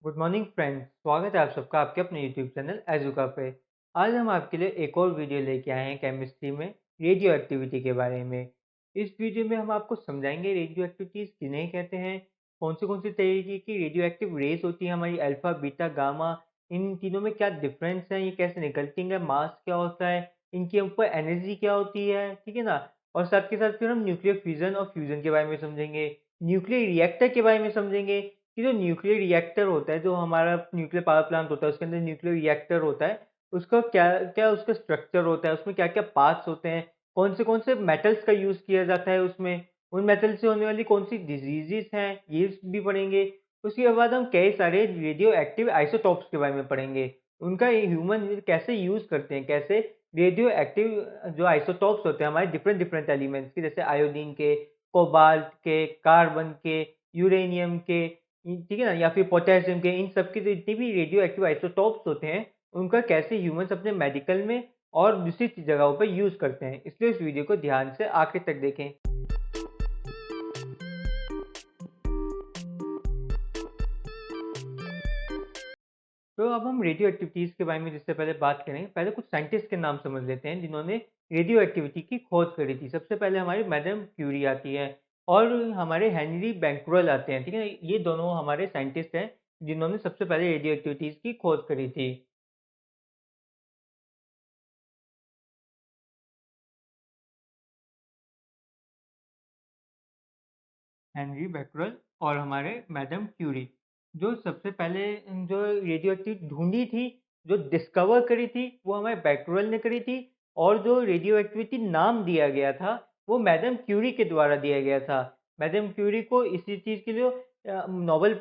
Good morning friends. स्वागत है आप सबका आपके अपने यूट्यूब चैनल एजुका पे। आज हम आपके लिए एक और वीडियो लेके आए हैं केमिस्ट्री में रेडियो एक्टिविटी के बारे में। इस वीडियो में हम आपको समझाएंगे रेडियो एक्टिविटीज़ किन्हें कहते हैं, कौन सी तरीके की रेडियो एक्टिव रेस होती है हमारी अल्फा बीटा गामा, इन तीनों में क्या डिफरेंस है, ये कैसे निकलती है, मास क्या होता है, इनके ऊपर एनर्जी क्या होती है, ठीक है ना। और साथ के साथ फिर हम न्यूक्लियर फ्यूजन और फ्यूजन के बारे में समझेंगे, न्यूक्लियर रिएक्टर के बारे में समझेंगे कि जो न्यूक्लियर रिएक्टर होता है, जो हमारा न्यूक्लियर पावर प्लांट होता है, उसके अंदर न्यूक्लियर रिएक्टर होता है, उसका क्या क्या उसका स्ट्रक्चर होता है, उसमें क्या क्या पार्ट्स होते हैं, कौन से मेटल्स का यूज़ किया जाता है उसमें, उन मेटल से होने वाली कौन सी डिजीजेस हैं, ये भी पढ़ेंगे। उसके बाद हम कई सारे रेडियो एक्टिव आइसोटॉप्स के बारे में पढ़ेंगे, उनका ह्यूमन कैसे यूज़ करते हैं, कैसे रेडियो एक्टिव जो आइसोटॉप्स होते हैं हमारे डिफरेंट डिफरेंट एलिमेंट्स के, जैसे आयोडीन के, कोबाल्ट के, कार्बन के, यूरेनियम के, ठीक है ना, या फिर पोटेशियम के, इन सब के जितने भी रेडियो एक्टिव आइसोटॉप्स होते हैं, उनका कैसे ह्यूमंस अपने मेडिकल में और दूसरी जगहों पर यूज़ करते हैं। इसलिए इस वीडियो को ध्यान से आखिर तक देखें। तो अब हम रेडियो एक्टिविटीज़ के बारे में जिससे पहले बात करें, पहले कुछ साइंटिस्ट के नाम समझ लेते हैं जिन्होंने रेडियो एक्टिविटी की खोज करी थी। सबसे पहले हमारी मैडम क्यूरी आती है और हमारे हेनरी बैंक्वेल आते हैं, ठीक है। ये दोनों हमारे साइंटिस्ट हैं जिन्होंने सबसे पहले रेडियो एक्टिविटीज़ की खोज करी थी। हेनरी बैक्यूरेल और हमारे मैडम क्यूरी, जो सबसे पहले जो रेडियो एक्टिव ढूंढी थी, जो डिस्कवर करी थी, वो हमारे बैक्यूरेल ने करी थी। और जो रेडियो एक्टिविटी नाम दिया गया था, वो मैडम क्यूरी के द्वारा दिया गया था। मैडम क्यूरी को इसी चीज़ के लिए नोबेल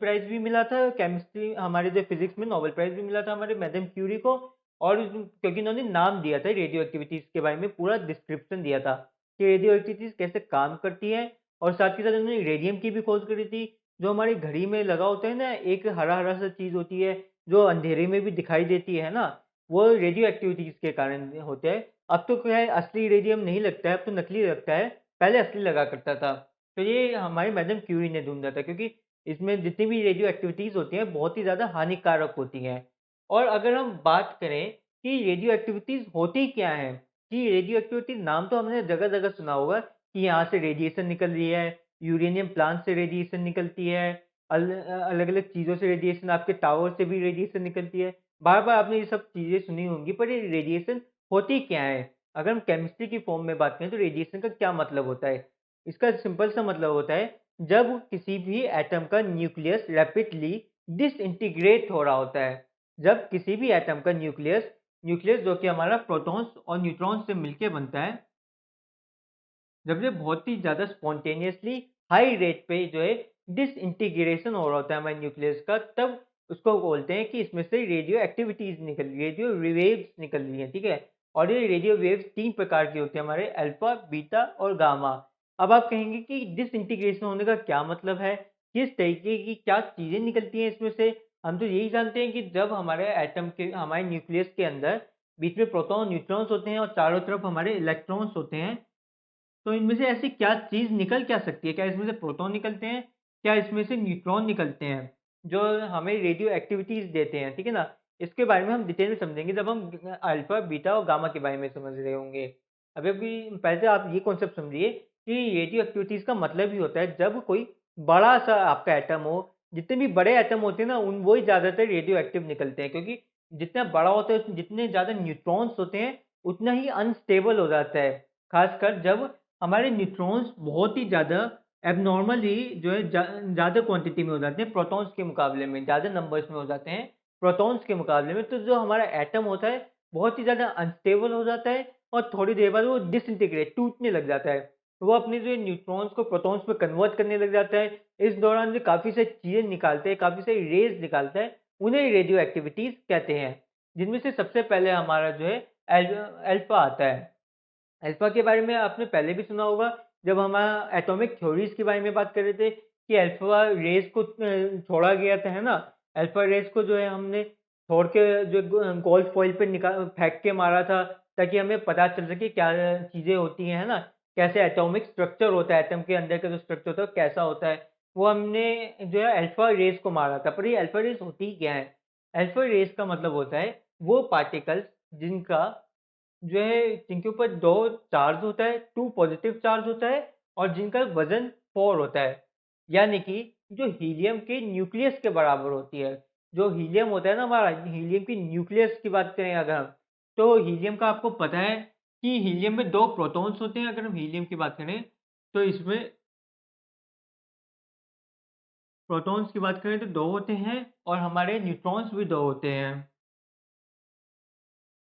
प्राइज भी मिला था, केमिस्ट्री हमारे जो फिजिक्स में नोबेल प्राइज भी मिला था हमारे मैडम क्यूरी को। और क्योंकि इन्होंने नाम दिया था रेडियो एक्टिविटीज़ के बारे में, पूरा डिस्क्रिप्शन दिया था कि रेडियो एक्टिविटीज़ कैसे काम करती है। और साथ ही साथ उन्होंने रेडियम की भी खोज करी थी, जो हमारी घड़ी में लगा होता है ना, एक हरा-हरा सा चीज़ होती है, जो अंधेरे में भी दिखाई देती है ना, वो रेडियो एक्टिविटीज़ के कारण होता है। अब तो क्या है, असली रेडियम नहीं लगता है, अब तो नकली लगता है, पहले असली लगा करता था। तो ये हमारी मैडम क्यूरी ने ढूँढा था, क्योंकि इसमें जितनी भी रेडियो एक्टिविटीज़ होती हैं, बहुत ही ज़्यादा हानिकारक होती हैं। और अगर हम बात करें कि रेडियो एक्टिविटीज़ होती क्या हैं, कि रेडियो एक्टिविटी नाम तो हमने जगह-जगह सुना होगा कि यहाँ से रेडिएशन निकल रही है, यूरेनियम प्लांट से रेडिएशन निकलती है, अलग-अलग चीज़ों से रेडिएशन, आपके टावर से भी रेडिएशन निकलती है। बार-बार आपने ये सब चीज़ें सुनी होंगी, पर ये रेडिएशन होती क्या है? अगर हम केमिस्ट्री की फॉर्म में बात करें तो रेडिएशन का क्या मतलब होता है? इसका सिंपल सा मतलब होता है, जब किसी भी एटम का न्यूक्लियस रैपिडली डिसइंटीग्रेट हो रहा होता है। जब किसी भी एटम का न्यूक्लियस न्यूक्लियस जो कि हमारा प्रोटॉन्स और न्यूट्रॉन्स से मिलके बनता है, जब ये बहुत ही ज़्यादा स्पॉन्टेनियसली हाई रेट पे जो है डिसइंटीग्रेशन हो रहा होता है हमारे न्यूक्लियस का, तब उसको बोलते हैं कि इसमें से रेडियो एक्टिविटीज़ निकल रही है, रेडियो वेव्स निकल रही हैं, ठीक है? और ये रेडियो वेव्स 3 प्रकार की होती हैं हमारे, अल्फ़ा, बीटा और गामा। अब आप कहेंगे कि डिसइंटीग्रेशन होने का क्या मतलब है? किस तरीके की क्या चीज़ें निकलती हैं इसमें से? हम तो यही जानते हैं कि जब हमारे एटम के हमारे न्यूक्लियस के अंदर बीच में प्रोटॉन, न्यूट्रॉन्स होते हैं और चारों तरफ हमारे इलेक्ट्रॉन्स होते हैं, तो इनमें से ऐसी क्या चीज़ निकल क्या सकती है? क्या इसमें से प्रोटॉन निकलते हैं? क्या इसमें से न्यूट्रॉन निकलते हैं? जो हमें रेडियो एक्टिविटीज़ देते हैं, ठीक है ना? इसके बारे में हम डिटेल में समझेंगे जब हम अल्फ़ा, बीटा और गामा के बारे में समझ रहे होंगे। अभी पहले तो आप ये कॉन्सेप्ट समझिए कि रेडियो एक्टिविटीज़ का मतलब ही होता है जब कोई बड़ा-सा आपका एटम हो, जितने भी बड़े एटम होते हैं ना, उन वो ही ज़्यादातर रेडियो एक्टिव निकलते हैं, क्योंकि जितना बड़ा होता है, जितने ज़्यादा न्यूट्रॉन्स होते हैं, उतना ही अनस्टेबल हो जाता है। ख़ासकर जब हमारे न्यूट्रॉन्स बहुत ही ज़्यादा एब्नॉर्मली जो है ज़्यादा क्वांटिटी में हो जाते हैं प्रोटॉन्स के मुकाबले में, ज़्यादा नंबर्स में हो जाते हैं प्रोटॉन्स के मुकाबले में, तो जो हमारा एटम होता है बहुत ही ज़्यादा अनस्टेबल हो जाता है और थोड़ी देर बाद वो डिसइंटीग्रेट टूटने लग जाता है। तो वो अपने जो न्यूट्रॉन्स को प्रोटॉन्स में कन्वर्ट करने लग जाता है। इस दौरान जो काफ़ी सारी चीज़ें निकालते हैं, काफ़ी सारी रेज़ निकालता है, उन्हें रेडियो एक्टिविटीज़ कहते हैं। जिनमें से सबसे पहले हमारा जो है अल्फ़ा आता है। अल्फ़ा के बारे में आपने पहले भी सुना होगा, जब हम एटॉमिक थ्योरीज़ के बारे में बात कर रहे थे कि अल्फ़ा रेज़ को छोड़ा गया था, है ना? अल्फ़ा रेज़ को जो है हमने छोड़ के जो गोल्ड फॉइल पे फेंक के मारा था, ताकि हमें पता चल सके क्या चीज़ें होती हैं, है ना? कैसे एटॉमिक स्ट्रक्चर होता है, एटम के अंदर का जो स्ट्रक्चर होता है वो कैसा होता है। वो हमने जो है अल्फा रेस को मारा था। पर ये अल्फा रेस होती ही क्या है? अल्फा रेस का मतलब होता है वो पार्टिकल्स जिनका जो है जिनके ऊपर 2 चार्ज होता है, 2 पॉजिटिव चार्ज होता है और जिनका वज़न 4 होता है। यानी कि जो हीलियम के न्यूक्लियस के बराबर होती है। जो हीलियम होता है ना हमारा, हीलियम की न्यूक्लियस की बात करें अगर हम, तो हीलियम का आपको पता है कि हीलियम में 2 प्रोटॉन्स होते हैं। अगर हम हीलियम की बात करें, तो इसमें प्रोटॉन्स की बात करें तो 2 होते हैं और हमारे न्यूट्रॉन्स भी 2 होते हैं।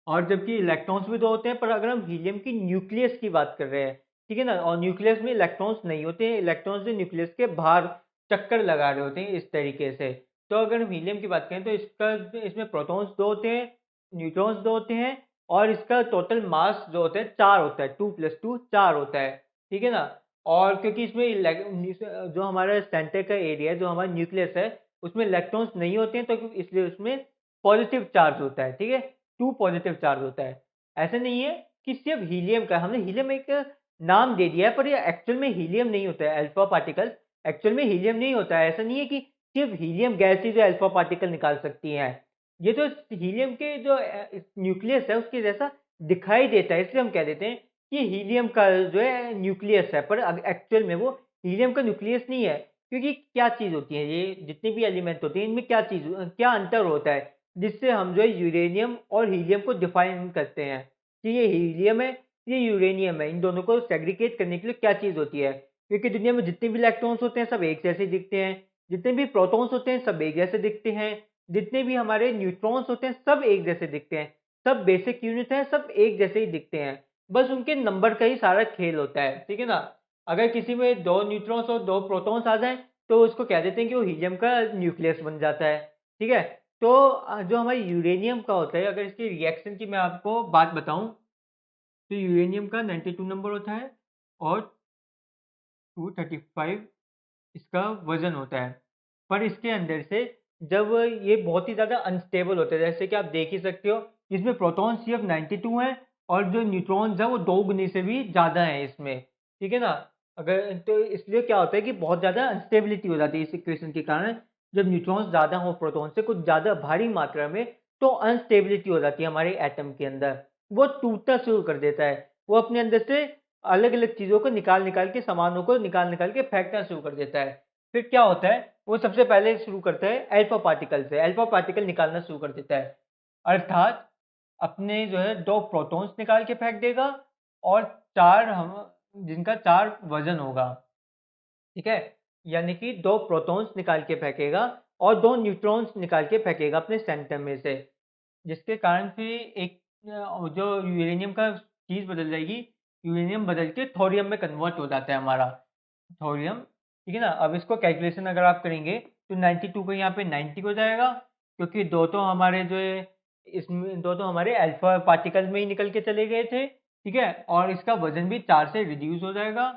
और जबकि इलेक्ट्रॉन्स भी 2 होते हैं, पर अगर हम हीलियम की न्यूक्लियस की बात कर रहे हैं, ठीक है ना? और न्यूक्लियस में इलेक्ट्रॉन्स नहीं होते हैं, इलेक्ट्रॉन्स जो न्यूक्लियस के बाहर चक्कर लगा रहे होते हैं इस तरीके से। तो अगर हम हीलियम की बात करें तो इसमें प्रोटॉन्स 2 होते हैं, न्यूट्रॉन्स 2 होते हैं और इसका टोटल मास जो होता है 4 होता है, 2 + 2 4 होता है, ठीक है ना? और क्योंकि इसमें जो हमारा सेंटर का एरिया है, जो हमारा न्यूक्लियस है, उसमें इलेक्ट्रॉन्स नहीं होते हैं, तो इसलिए उसमें पॉजिटिव चार्ज होता है, ठीक है? 2 पॉजिटिव चार्ज होता है। ऐसा नहीं है कि सिर्फ हीलियम का, हमने हीलियम एक नाम दे दिया है, पर ये एक्चुअल में हीलियम नहीं होता है। अल्फा पार्टिकल एक्चुअल में हीलियम नहीं होता है। ऐसा नहीं है कि सिर्फ हीलियम गैस ही जो अल्फा पार्टिकल निकाल सकती है। ये जो हीलियम के जो न्यूक्लियस है उसके जैसा दिखाई देता है, इसलिए हम कह देते हैं कि हीलियम का जो है न्यूक्लियस है, पर एक्चुअल में वो हीलियम का न्यूक्लियस नहीं है। क्योंकि क्या चीज़ होती है, ये जितने भी एलिमेंट होते हैं इनमें क्या अंतर होता है, जिससे हम जो है यूरेनियम और हीलियम को डिफाइन करते हैं कि ये हीलियम है, ये यूरेनियम है। इन दोनों को सेग्रीगेट करने के लिए क्या चीज़ होती है? क्योंकि दुनिया में जितने भी इलेक्ट्रॉन्स होते हैं सब एक जैसे दिखते हैं, जितने भी प्रोटॉन्स होते हैं सब एक जैसे दिखते हैं, जितने भी हमारे न्यूट्रॉन्स होते हैं सब एक जैसे दिखते हैं, सब बेसिक यूनिट हैं, सब एक जैसे ही दिखते हैं। बस उनके नंबर का ही सारा खेल होता है, ठीक है ना? अगर किसी में 2 न्यूट्रॉन्स और 2 प्रोटॉन्स आ जाएँ तो उसको कह देते हैं कि वो हीलियम का न्यूक्लियस बन जाता है, ठीक है? तो जो हमारे यूरेनियम का होता है, अगर इसकी रिएक्शन की मैं आपको बात बताऊँ, तो यूरेनियम का 92 नंबर होता है और 235 इसका वज़न होता है। पर इसके अंदर से जब ये बहुत ही ज़्यादा अनस्टेबल होता है, जैसे कि आप देख ही सकते हो, इसमें प्रोटॉन सिर्फ़ 92 हैं और जो न्यूट्रॉन्स हैं वो 2 गुने से भी ज़्यादा हैं इसमें, ठीक है ना? अगर तो इसलिए क्या होता है कि बहुत ज़्यादा अनस्टेबिलिटी हो जाती है इस इक्वेशन के कारण। जब न्यूट्रॉन्स ज़्यादा हों प्रोटॉन से कुछ ज़्यादा भारी मात्रा में, तो अनस्टेबिलिटी हो जाती है हमारे एटम के अंदर। वो टूटना शुरू कर देता है। वो अपने अंदर से अलग-अलग चीज़ों को निकाल-निकाल के, सामानों को निकाल-निकाल के फेंकना शुरू कर देता है। फिर क्या होता है, वो सबसे पहले शुरू करता है अल्फा पार्टिकल से, अल्फा पार्टिकल निकालना शुरू कर देता है। अर्थात अपने जो है 2 प्रोटॉन्स निकाल के फेंक देगा और 4 हम जिनका 4 वज़न होगा, ठीक है? यानी कि 2 प्रोटॉन्स निकाल के फेंकेगा और 2 न्यूट्रॉन्स निकाल के फेंकेगा अपने सेंटर में से। जिसके कारण से एक जो यूरेनियम का चीज़ बदल जाएगी, यूरेनियम बदल के थोरियम में कन्वर्ट हो जाता है हमारा, थोरियम, ठीक है ना? अब इसको कैलकुलेशन अगर आप करेंगे, तो 92 को यहाँ पे 90 हो जाएगा, क्योंकि 2 तो हमारे जो है इसमें 2 तो हमारे अल्फा पार्टिकल में ही निकल के चले गए थे, ठीक है? और इसका वज़न भी 4 से रिड्यूस हो जाएगा,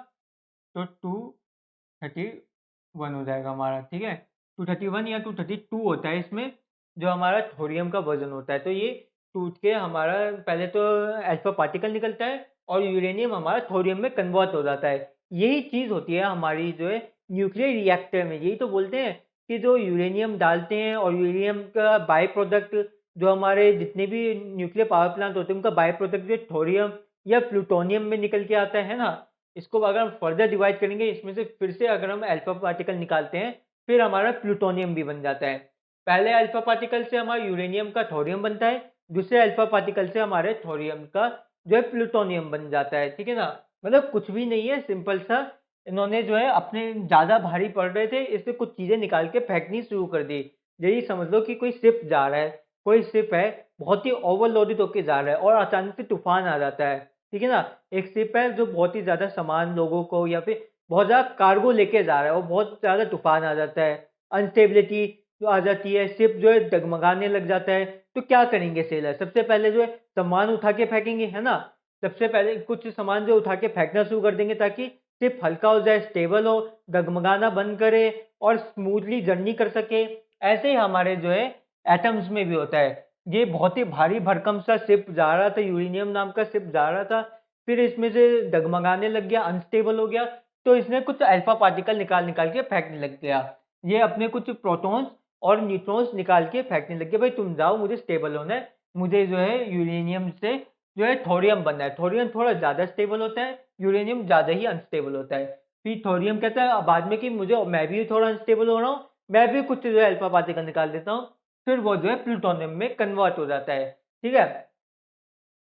तो 231 हो जाएगा हमारा, ठीक है? 231 या 232 होता है इसमें, जो हमारा थोरियम का वज़न होता है। तो ये टूट के हमारा पहले तो अल्फ़ा पार्टिकल निकलता है और यूरेनियम हमारा थोरियम में कन्वर्ट हो जाता है। यही चीज़ होती है हमारी जो है न्यूक्लियर रिएक्टर में। यही तो बोलते हैं कि जो यूरेनियम डालते हैं और यूरेनियम का बाय प्रोडक्ट जो हमारे जितने भी न्यूक्लियर पावर प्लांट होते हैं, उनका बाय प्रोडक्ट जो थोरियम या प्लूटोनियम में निकल के आता है ना? इसको अगर हम फर्दर डिवाइड करेंगे, इसमें से फिर से अगर हम अल्फा पार्टिकल निकालते हैं, फिर हमारा प्लूटोनियम भी बन जाता है। पहले अल्फा पार्टिकल से हमारा यूरेनियम का थोरियम बनता है, दूसरे अल्फा पार्टिकल से हमारे थोरियम का जो है प्लूटोनियम बन जाता है, ठीक है ना? मतलब कुछ भी नहीं है, सिंपल सा इन्होंने जो है अपने ज़्यादा भारी पड़ रहे थे, इससे कुछ चीज़ें निकाल के फेंकनी शुरू कर दी। यही समझ लो कि कोई शिप जा रहा है, कोई शिप है, बहुत ही ओवरलोडेड होके जा रहा है और अचानक से तूफान आ जाता है, ठीक है ना? एक शिप है जो बहुत ही ज़्यादा सामान लोगों को या फिर बहुत ज़्यादा कार्गो लेके जा रहा है और बहुत ज़्यादा तूफान आ जाता है, अनस्टेबिलिटी जो आ जाती है, शिप जो है डगमगाने लग जाता है, तो क्या करेंगे सेलर? सबसे पहले जो है सामान उठा के फेंकेंगे, है ना? सबसे पहले कुछ सामान जो उठा के फेंकना शुरू कर देंगे ताकि शिप हल्का हो जाए, स्टेबल हो, डगमगाना बंद करे और स्मूथली जर्नी कर सके। ऐसे ही हमारे जो है एटम्स में भी होता है। ये बहुत ही भारी भरकम सा शिप जा रहा था, यूरेनियम नाम का शिप जा रहा था, फिर इसमें से डगमगाने लग गया, अनस्टेबल हो गया, तो इसने कुछ अल्फा पार्टिकल निकाल निकाल के फेंकने लग गया। ये अपने कुछ प्रोटॉन्स और न्यूट्रॉन्स निकाल के फेंकने लग गया, भाई तुम जाओ, मुझे स्टेबल होना है, मुझे जो है यूरेनियम से जो है थोरियम बनना है। थोरियम थोड़ा ज़्यादा स्टेबल होता है, यूरेनियम ज़्यादा ही अनस्टेबल होता है। फिर थोरियम कहता है बाद में कि मुझे, मैं भी थोड़ा अनस्टेबल हो रहा हूँ, मैं भी कुछ जो है अल्फा पार्टिकल निकाल देता हूँ। फिर वो जो है प्लूटोनियम में कन्वर्ट हो जाता है। ठीक है,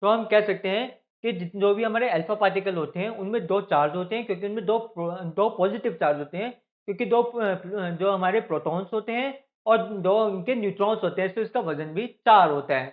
तो हम कह सकते हैं कि जो भी हमारे अल्फा पार्टिकल होते हैं उनमें दो चार्ज होते हैं, क्योंकि उनमें दो पॉजिटिव चार्ज होते हैं, क्योंकि जो हमारे प्रोटॉन्स होते हैं और दो उनके न्यूट्रॉन्स होते हैं, तो इसका वजन भी 4 होता है।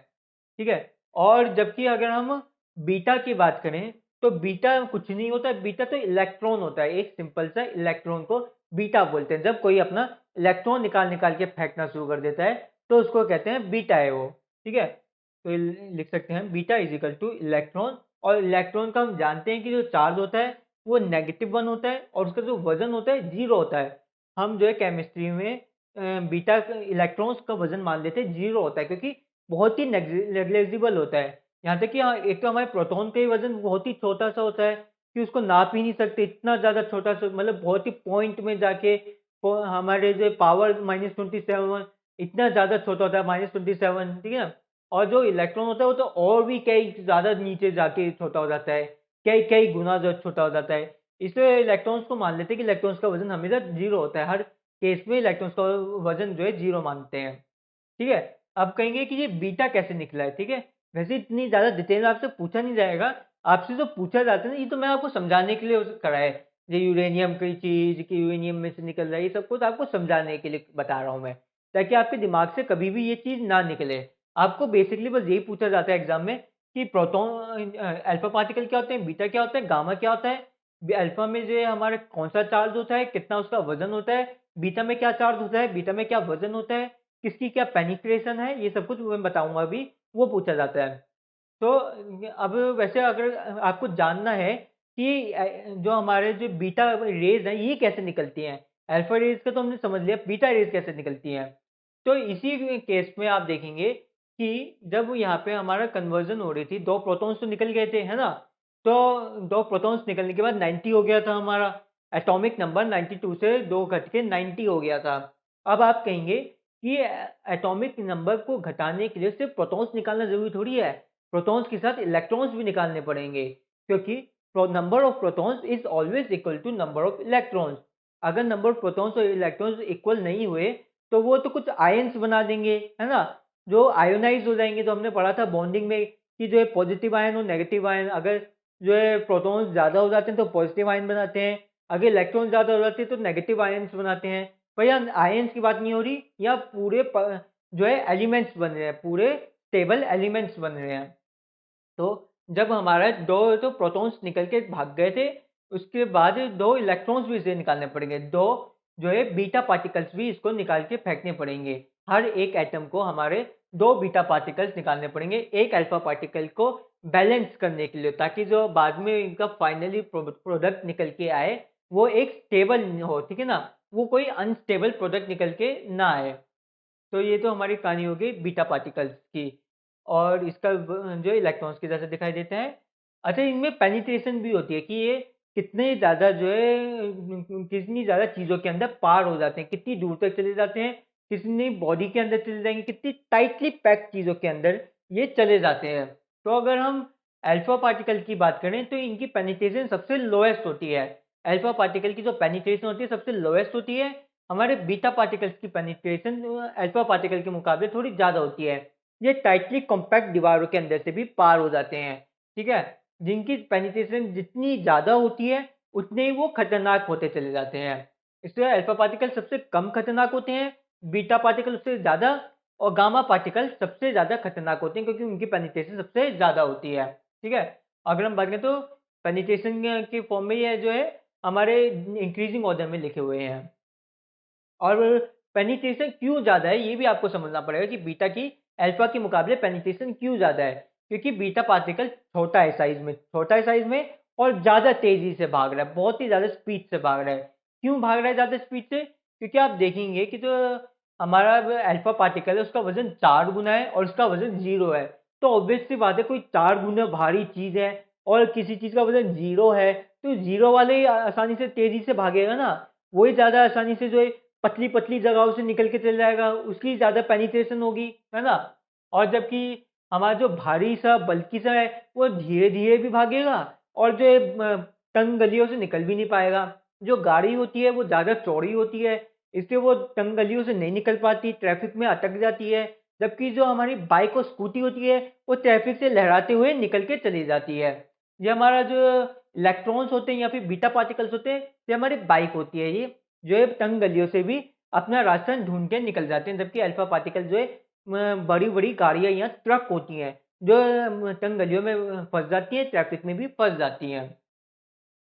ठीक है, और जबकि अगर हम बीटा की बात करें तो बीटा कुछ नहीं होता है, बीटा तो इलेक्ट्रॉन होता है। एक सिंपल सा इलेक्ट्रॉन को बीटा बोलते हैं। जब कोई अपना इलेक्ट्रॉन निकाल निकाल के फेंकना शुरू कर देता है तो उसको कहते हैं बीटा है वो। ठीक है, तो लिख सकते हैं beta is equal two electron. और इलेक्ट्रॉन का हम जानते हैं कि जो चार्ज होता है वो -1 होता है और उसका जो वजन होता है 0 होता है। हम जो है केमिस्ट्री में बीटा इलेक्ट्रॉन्स का वजन मान लेते हैं 0 होता है, क्योंकि बहुत ही नेग्लेजिबल होता है। यहाँ तक कि एक तो हमारे प्रोटॉन का ही वजन बहुत ही छोटा सा होता है कि उसको नाप ही नहीं सकते, इतना ज़्यादा छोटा सा, मतलब बहुत ही पॉइंट में जाके हमारे जो पावर -27 इतना ज़्यादा छोटा होता है, -27। ठीक है, और जो इलेक्ट्रॉन होता है वो तो और भी कई ज़्यादा नीचे जाके छोटा हो जाता है, कई कई गुना जो छोटा हो जाता है। इसलिए इलेक्ट्रॉन्स को मान लेते हैं कि इलेक्ट्रॉन्स का वजन हमेशा 0 होता है। हर केस में इलेक्ट्रॉन्स का वजन जो है 0 मानते हैं। ठीक है, अब कहेंगे कि ये बीटा कैसे निकला है। ठीक है, वैसे इतनी ज़्यादा डिटेल में आपसे पूछा नहीं जाएगा। आपसे जो पूछा जाता है ना, ये तो मैं आपको समझाने के लिए करा है। ये यूरेनियम की चीज़ कि यूरेनियम में से निकल रहा है, ये सब कुछ आपको समझाने के लिए बता रहा हूँ मैं, ताकि आपके दिमाग से कभी भी ये चीज़ ना निकले। आपको बेसिकली बस यही पूछा जाता है एग्जाम में कि प्रोटॉन अल्फा पार्टिकल क्या होते हैं, बीटा क्या होता है, गामा क्या होता है। अल्फा में जो है हमारा कौन सा चार्ज होता है, कितना उसका वजन होता है, बीटा में क्या चार्ज होता है, बीटा में क्या वजन होता है, किसकी क्या पेनिट्रेशन है, ये सब कुछ मैं बताऊंगा अभी, वो पूछा जाता है। तो अब वैसे अगर आपको जानना है कि जो हमारे जो बीटा रेज हैं ये कैसे निकलती हैं, अल्फा रेज का तो हमने समझ लिया, बीटा रेज कैसे निकलती हैं। तो इसी केस में आप देखेंगे कि जब यहाँ पे हमारा कन्वर्जन हो रही थी, दो प्रोटॉन्स तो निकल गए थे, है ना। तो दो प्रोटॉन्स निकलने के बाद 90 हो गया था हमारा एटॉमिक नंबर, 92 से 2 घट के 90 हो गया था। अब आप कहेंगे कि एटॉमिक नंबर को घटाने के लिए सिर्फ प्रोटॉन्स निकालना जरूरी थोड़ी है, प्रोटॉन्स के साथ इलेक्ट्रॉन्स भी निकालने पड़ेंगे, क्योंकि number of protons is always equal to number of electrons. अगर नंबर ऑफ प्रोटॉन्स और इलेक्ट्रॉन्स इक्वल नहीं हुए तो वो तो कुछ आयंस बना देंगे, है ना, जो आयोनाइज हो जाएंगे। तो हमने पढ़ा था बॉन्डिंग में कि जो है पॉजिटिव आयन और नेगेटिव आयन, अगर जो है प्रोटॉन्स ज़्यादा हो जाते हैं तो पॉजिटिव आयन बनाते हैं, अगर इलेक्ट्रॉन ज़्यादा हो जाते हैं तो नेगेटिव आयन्स बनाते हैं। पर यहाँ आयन्स की बात नहीं हो रही, यहाँ पूरे जो है एलिमेंट्स बन रहे हैं, पूरे स्टेबल एलिमेंट्स बन रहे हैं। तो जब हमारा दो तो प्रोटॉन्स निकल के भाग गए थे, उसके बाद दो इलेक्ट्रॉन्स भी इसे निकालने पड़ेंगे, दो जो है बीटा पार्टिकल्स भी इसको निकाल के फेंकने पड़ेंगे। हर एक एटम को हमारे दो बीटा पार्टिकल्स निकालने पड़ेंगे एक अल्फा पार्टिकल को बैलेंस करने के लिए, ताकि जो बाद में इनका फाइनली प्रोडक्ट निकल के आए वो एक स्टेबल हो। ठीक है ना, वो कोई अनस्टेबल प्रोडक्ट निकल के ना आए। तो ये तो हमारी कहानी हो गई बीटा पार्टिकल्स की, और इसका जो इलेक्ट्रॉन्स की जैसे दिखाई देते हैं। अच्छा, इनमें पेनिट्रेशन भी होती है कि ये कितने ज़्यादा जो है कितनी ज़्यादा चीज़ों के अंदर पार हो जाते हैं, कितनी दूर तक चले जाते हैं, कितनी बॉडी के अंदर चले जाएंगे, कितनी टाइटली पैक्ड चीज़ों के अंदर ये चले जाते हैं। तो अगर हम अल्फा पार्टिकल की बात करें तो इनकी पेनिट्रेशन सबसे लोएस्ट होती है। अल्फा पार्टिकल की जो पेनिट्रेशन होती है सबसे लोएस्ट होती है। हमारे बीटा पार्टिकल्स की पेनिट्रेशन अल्फा पार्टिकल के मुकाबले थोड़ी ज़्यादा होती है। ये टाइटली कॉम्पैक्ट दीवारों के अंदर से भी पार हो जाते हैं। ठीक है, जिनकी पेनिट्रेशन जितनी ज़्यादा होती है उतने ही वो खतरनाक होते चले जाते हैं। इसलिए अल्फा पार्टिकल सबसे कम खतरनाक होते हैं, बीटा पार्टिकल उससे ज़्यादा, और गामा पार्टिकल सबसे ज़्यादा खतरनाक होते हैं, क्योंकि उनकी पेनिट्रेशन सबसे ज़्यादा होती है। ठीक है, अगर हम बात करें तो पेनिट्रेशन के फॉर्म में ये जो है हमारे इंक्रीजिंग ऑर्डर में लिखे हुए हैं। और पेनिट्रेशन क्यों ज़्यादा है ये भी आपको समझना पड़ेगा कि बीटा की अल्फा के मुकाबले पेनिट्रेशन क्यों ज़्यादा है। क्योंकि बीटा पार्टिकल छोटा है साइज में, छोटा है साइज में, और ज़्यादा तेज़ी से भाग रहा है, बहुत ही ज़्यादा स्पीड से भाग रहा है। क्यों भाग रहा है ज़्यादा स्पीड से? क्योंकि आप देखेंगे कि जो हमारा अल्फा पार्टिकल है उसका वजन 4 गुना है और उसका वजन 0 है। तो ऑब्वियस सी बात है, कोई 4 गुना भारी चीज़ है और किसी चीज़ का वजन 0 है, तो 0 वाले ही आसानी से तेज़ी से भागेगा ना, वही ज़्यादा आसानी से जो है पतली-पतली जगहों से निकल के चल जाएगा, उसकी ज़्यादा पेनिट्रेशन होगी, है ना? और जबकि हमारा जो भारी सा बल्की सा है, वो धीरे-धीरे भी भागेगा और जो है तंग गलियों से निकल भी नहीं पाएगा। जो गाड़ी होती है वो ज़्यादा चौड़ी होती है, इसलिए वो तंग गलियों से नहीं निकल पाती, ट्रैफिक में अटक जाती है। जबकि जो हमारी बाइक और स्कूटी होती है, वो ट्रैफिक से लहराते हुए निकल के चली जाती है। ये हमारा जो इलेक्ट्रॉन्स होते हैं या फिर बीटा पार्टिकल्स होते हैं, ये हमारी बाइक होती है ये, जो है तंग गलियों से भी अपना रास्ता ढूँढ के निकल जाते हैं। जबकि अल्फा पार्टिकल जो है बड़ी-बड़ी गाड़ियाँ या ट्रक होती हैं, जो तंग गलियों में फँस जाती हैं, ट्रैफिक में भी फँस जाती हैं।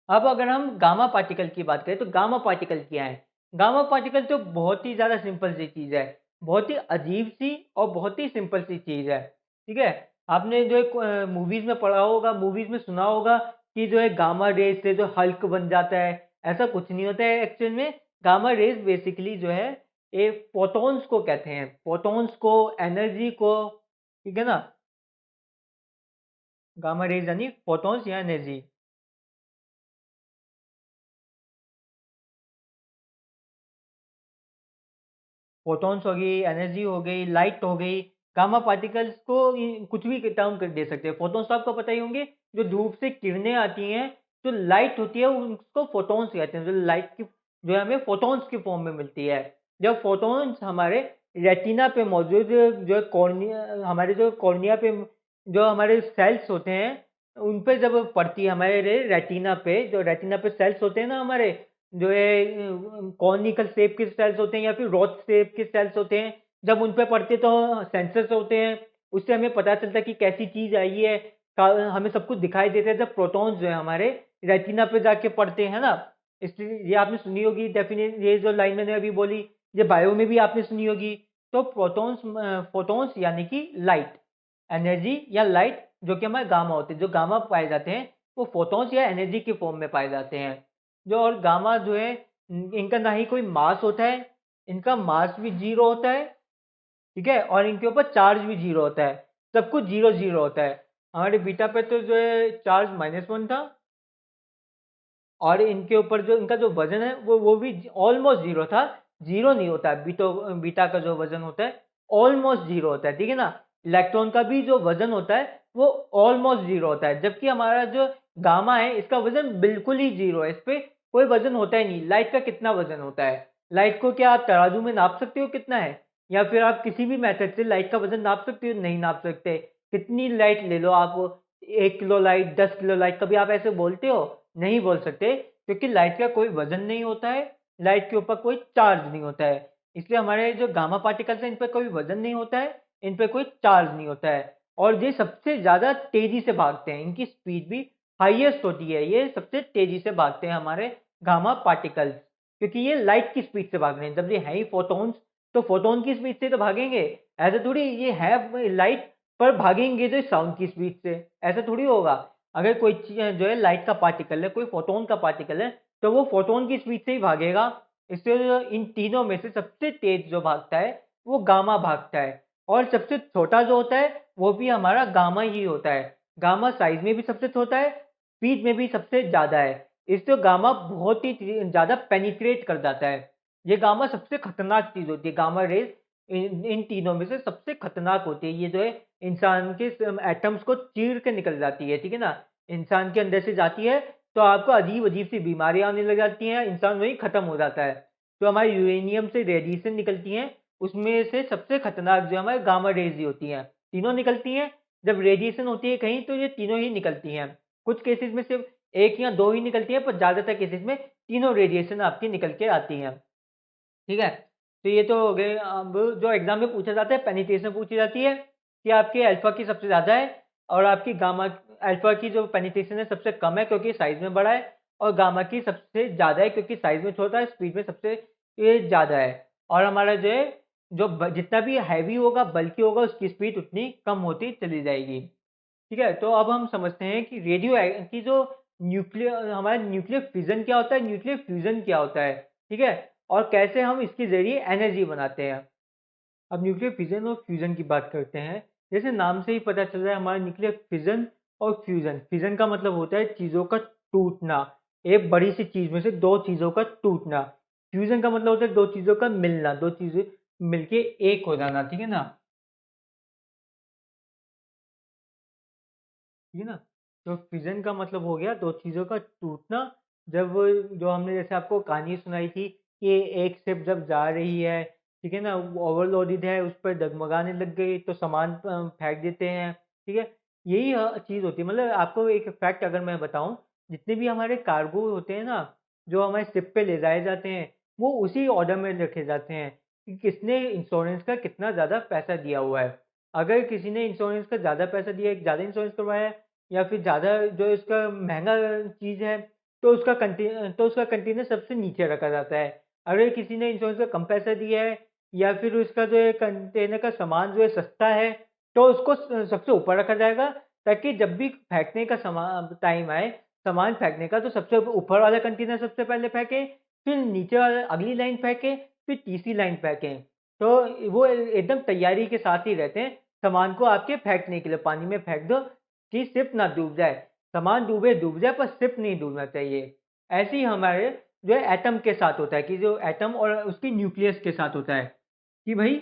अब अगर हम गामा पार्टिकल की बात करें तो गामा पार्टिकल क्या है? गामा पार्टिकल तो बहुत ही ज़्यादा सिंपल सी चीज़ है। बहुत ही अजीब सी और बहुत ही सिंपल सी चीज़ है। ठीक है? आपने जो है मूवीज़ में पढ़ा होगा, मूवीज़ में सुना होगा कि जो है गामा रेज़ से जो हल्क बन जाता है। ऐसा कुछ नहीं होता है एक्चुअल में। गामा रेज़ बेसिकली जो है ये फोटॉन्स को कहते हैं। फोटॉन्स को, एनर्जी को, ठीक है ना? गामा रेज़ यानी फोटॉन्स या एनर्जी। फोटॉन्स हो गई, एनर्जी हो गई, लाइट हो गई, गामा पार्टिकल्स को कुछ भी टर्म कर दे सकते हैं। फोटॉन्स तो आपको पता ही होंगे, जो धूप से किरणें आती हैं, जो लाइट होती है उसको फोटॉन्स कहते हैं। जो लाइट की जो है हमें फोटॉन्स की फॉर्म में मिलती है। जब फोटॉन्स हमारे रेटिना पे मौजूद जो कॉर्निया हमारे जो कॉर्निया पे जो हमारे सेल्स होते हैं, उन पे जब पड़ती है हमारे रेटिना पे, जो रेटिना पे सेल्स होते हैं ना हमारे, जो है कॉनिकल शेप के सेल्स होते हैं या फिर रॉड शेप के सेल्स होते हैं, जब उन पे पड़ते हैं तो सेंसर्स होते हैं, उससे हमें पता चलता है कि कैसी चीज़ आई है। हमें सब कुछ दिखाई देता है जब प्रोटॉन्स जो है हमारे रेटिना पे जाके पड़ते हैं ना। इसलिए ये आपने सुनी होगी डेफिनेट, ये जो लाइन मैंने अभी बोली, ये बायो में भी आपने सुनी होगी। तो प्रोटॉन्स फोटॉन्स यानी कि लाइट, एनर्जी या लाइट जो कि हमारे गामा होते हैं, जो गामा पाए जाते हैं वो फोटॉन्स या एनर्जी की फॉर्म में पाए जाते हैं। जो और गामा जो है इनका ना ही कोई मास होता है, इनका मास भी 0 होता है, ठीक है? और इनके ऊपर चार्ज भी 0 होता है, सब कुछ 0-0 होता है। हमारे बीटा पे तो जो है चार्ज -1 था और इनके ऊपर जो इनका जो वज़न है वो भी ऑलमोस्ट 0 था, 0 नहीं होता है। बीटा का जो वज़न होता है ऑलमोस्ट 0 होता है, ठीक है ना? इलेक्ट्रॉन का भी जो वज़न होता है वो ऑलमोस्ट 0 होता है, जबकि हमारा जो गामा है इसका वज़न बिल्कुल ही 0 है, इस पे कोई वज़न होता ही नहीं। लाइट का कितना वज़न होता है? लाइट को क्या आप तराजू में नाप सकते हो कितना है? या फिर आप किसी भी मेथड से लाइट का वज़न नाप सकते हो? नहीं नाप सकते। कितनी लाइट ले लो आप, 1 किलो लाइट, 10 किलो लाइट, कभी आप ऐसे बोलते हो? नहीं बोल सकते, क्योंकि लाइट का कोई वजन नहीं होता है, लाइट के ऊपर कोई चार्ज नहीं होता है। इसलिए हमारे जो गामा पार्टिकल्स हैं इन पे कोई वजन नहीं होता है, इन पे कोई चार्ज नहीं होता है और ये सबसे ज़्यादा तेज़ी से भागते हैं, इनकी स्पीड भी हाईएस्ट होती है, ये सबसे तेज़ी से भागते हैं हमारे गामा पार्टिकल्स, क्योंकि ये लाइट की स्पीड से भाग रहे हैं। जब ये हैं ही फोटॉन्स, तो फोटॉन की स्पीड से तो भागेंगे, ऐसे थोड़ी ये है लाइट पर भागेंगे जो साउंड की स्पीड से, ऐसा थोड़ी होगा। अगर कोई जो है लाइट का पार्टिकल है, कोई फोटोन का पार्टिकल है, तो वो फोटोन की स्पीड से ही भागेगा। इसलिए जो इन तीनों में से सबसे तेज जो भागता है वो गामा भागता है और सबसे छोटा जो होता है वो भी हमारा गामा ही होता है। गामा साइज में भी सबसे छोटा है, स्पीड में भी सबसे ज़्यादा है। इससे गामा बहुत ही ज़्यादा पेनिट्रेट कर जाता है। ये गामा सबसे खतरनाक चीज़ होती है, गामा रेज़ इन इन तीनों में से सबसे खतरनाक होती है। ये जो है इंसान के एटम्स को चीर के निकल जाती है, ठीक है ना? इंसान के अंदर से जाती है तो आपको अजीब-अजीब सी बीमारियाँ आने लग जाती हैं, इंसान वहीं खत्म हो जाता है। तो हमारे यूरेनियम से रेडिएशन निकलती हैं, उसमें से सबसे खतरनाक जो हमारे गामा रेज़ ही होती हैं। तीनों निकलती हैं, जब रेडिएशन होती है कहीं तो ये तीनों ही निकलती हैं। कुछ केसेज़ में सिर्फ़ 1 या 2 ही निकलती हैं, पर ज़्यादातर केसेज़ में तीनों रेडिएशन आपकी निकल के आती हैं। ठीक है? तो ये तो हो गए। अब जो एग्ज़ाम में पूछा जाता है, पेनिट्रेशन पूछी जाती है कि आपके अल्फ़ा की सबसे ज़्यादा है और आपकी गामा अल्फ़ा की जो पेनिट्रेशन है सबसे कम है क्योंकि साइज़ में बड़ा है और गामा की सबसे ज़्यादा है क्योंकि साइज़ में छोटा है, स्पीड में सबसे ये ज़्यादा है। और हमारा जो है जो जितना भी हैवी होगा, बल्की होगा, उसकी स्पीड उतनी कम होती चली जाएगी। ठीक है? तो अब हम समझते हैं कि रेडियो की जो हमारा न्यूक्लियर फिज़न क्या होता है, न्यूक्लियर फ्यूज़न क्या होता है, ठीक है? और कैसे हम इसके ज़रिए एनर्जी बनाते हैं। अब न्यूक्लियर फिज़न और फ्यूज़न की बात करते हैं। जैसे नाम से ही पता चल रहा है, हमारा न्यूक्लियर फिज़न और फ्यूजन। फ्यूजन का मतलब होता है चीज़ों का टूटना, एक बड़ी सी चीज़ में से दो चीज़ों का टूटना। फ्यूजन का मतलब होता है दो चीज़ों का मिलना, दो चीज़ें मिलके एक हो जाना, ठीक है ना? ठीक है ना? तो फिज़न का मतलब हो गया दो चीज़ों का टूटना। जब जो हमने जैसे आपको कहानी सुनाई थी कि एक शिप जब जा रही है, ठीक है ना? वो ओवरलोडेड है, उस पर डगमगाने लग गई तो सामान फेंक देते हैं, ठीक है? यही चीज़ होती है। मतलब आपको एक फैक्ट अगर मैं बताऊँ, जितने भी हमारे कार्गो होते हैं ना, जो हमारे शिप पे ले जाए जाते हैं, वो उसी ऑर्डर में रखे जाते हैं कि किसने इंश्योरेंस का कितना ज़्यादा पैसा दिया हुआ है। अगर किसी ने इंश्योरेंस का ज़्यादा पैसा दिया है, ज़्यादा इंश्योरेंस करवाया है या फिर ज़्यादा जो इसका महँगा चीज़ है, तो उसका कंटेनर सबसे नीचे रखा जाता है। अगर किसी ने इंश्योरेंस का कम पैसा दिया है या फिर उसका जो है कंटेनर का सामान जो है सस्ता है, तो उसको सबसे ऊपर रखा जाएगा, ताकि जब भी फेंकने का टाइम आए, सामान फेंकने का, तो सबसे ऊपर वाला कंटेनर सबसे पहले फेंके, फिर नीचे वाला अगली लाइन फेंके, फिर तीसरी लाइन फेंकें। तो वो एकदम तैयारी के साथ ही रहते हैं, सामान को आपके फेंकने के लिए। पानी में फेंक दो कि शिप ना डूब जाए, सामान डूबे डूब जाए पर शिप नहीं डूबना चाहिए। ऐसे ही हमारे जो है एटम के साथ होता है कि जो एटम और उसकी न्यूक्लियस के साथ होता है कि भाई